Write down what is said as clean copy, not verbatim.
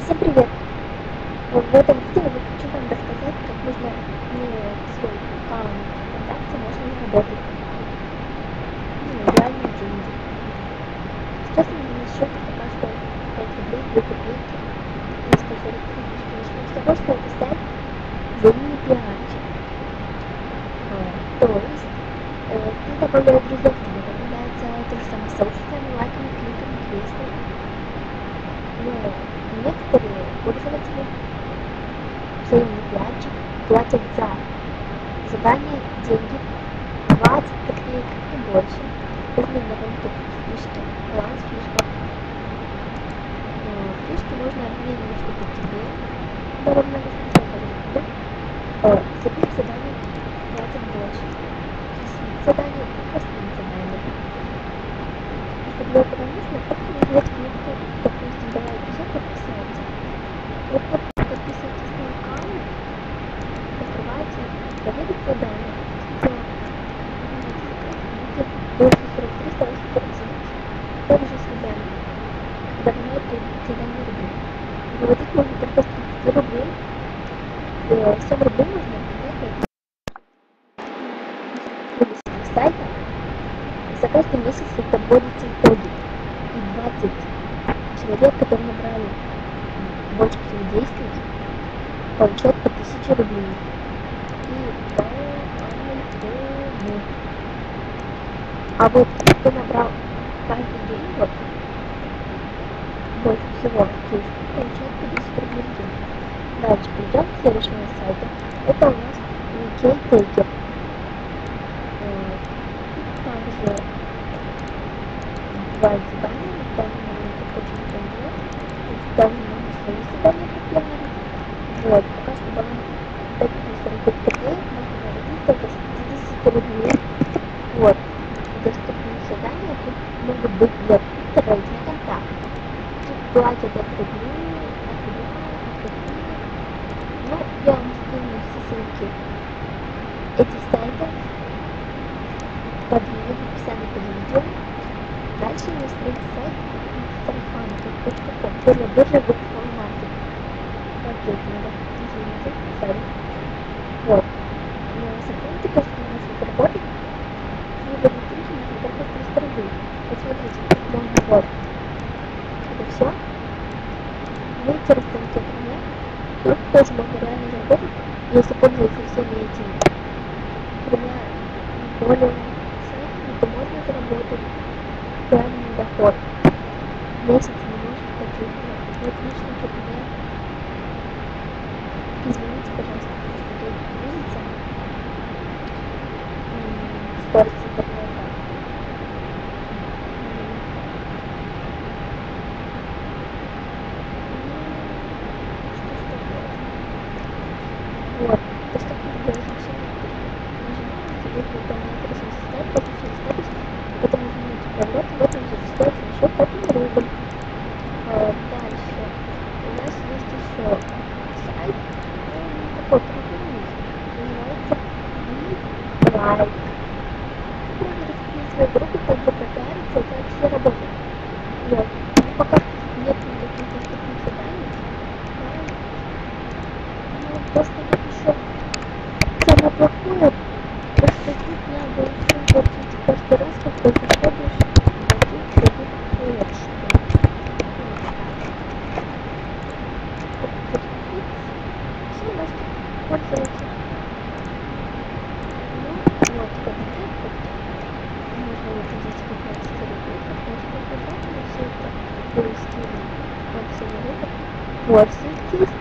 Всем привет! В этом видео я хочу вам рассказать, как можно свой аккаунт ВКонтакте можно заработать. Реальные деньги. Сейчас у меня на счете пока что 5 рублей, 2 копейки и 143 рублей. Начнем с того, что это сайт «Зелени пиарчик». То есть ты добавляешь друзей, тебе добавляется то же самое сообществами, лайками, кликами, квестами. Но некоторые пользователи «Зелени пиарчик» платят за задание деньги 20 копеек и больше. Размерно вам тут фишки, баланс фишка. Фишки можно обменивать, чтобы тебе было много смысла. Забить задание платят больше. Задание и простым заданием. Если для этого нужно, просто нажать кнопку, допустим, давай друзья подписаться. Вот подписывайтесь на аккаунт, открывайте, проверить задание. Больше 43-40%. Также задание. Когда вы знаете задание рублей. Выводить можно только с 30 рублей. 7 рублей можно обменять на сайта. За каждый месяц вы подводите итоги. И 20 человек, которые набрали больше всего действий, получают по 1000 рублей. И поэтому. А вот кто набрал каждый день, вот, больше всего действий, получает по 10 рублей в день. Дальше перейдем к следующему сайту. Это у нас Кейтейкер. Также бывают задания, в данный момент их очень нет. В данный момент свои задания популярны. Вот, пока что баланс 45 копеек, можно наводить только с 50 рублей. Вот, доступные задания тут могут быть для Твиттера и для контакта. Тут платят от рублей, от рублей. Ну, я вам скину все ссылки этих сайтов под видео, в описании под видео. Дальше у нас стоит сайт sarafanka.com, первая биржа Bitcoin Market. Маркетинга, извините, сори. Вот. Но запомните, что у нас будет работать либо внутри, либо только 300 рублей. Вот смотрите, можно вот. Это все. Видите, расценки от меня. Тут тоже можно реально заработать, если пользоваться всеми этими тремя более сайтами, то можно заработать реальный доход. Месяц не может хватить. Вот лично для меня. Извините, пожалуйста, если тут видится скорость интернета. Вот, доступно для размещения нажимаете, если выполняете ресурсы сайт, получите статус, потом нажимаете «Управлять», вот он зарегистрируется на счет 1 рубль. Дальше у нас есть еще сайт, такой программист, называется BeLike. Можно раскрыть свою группу, также пропиариться, это вообще работает. Вот, но пока нет никаких доступных заданий, то, что тут еще самое плохое, то, что тут надо еще платить каждый раз, когда заходишь, платить за почту. Все можете пользоваться. Ну, вот, кабинет, можно вот здесь 15 рублей, как можно показать, но все это было скину. Вот, все на выбор. Вот, все здесь.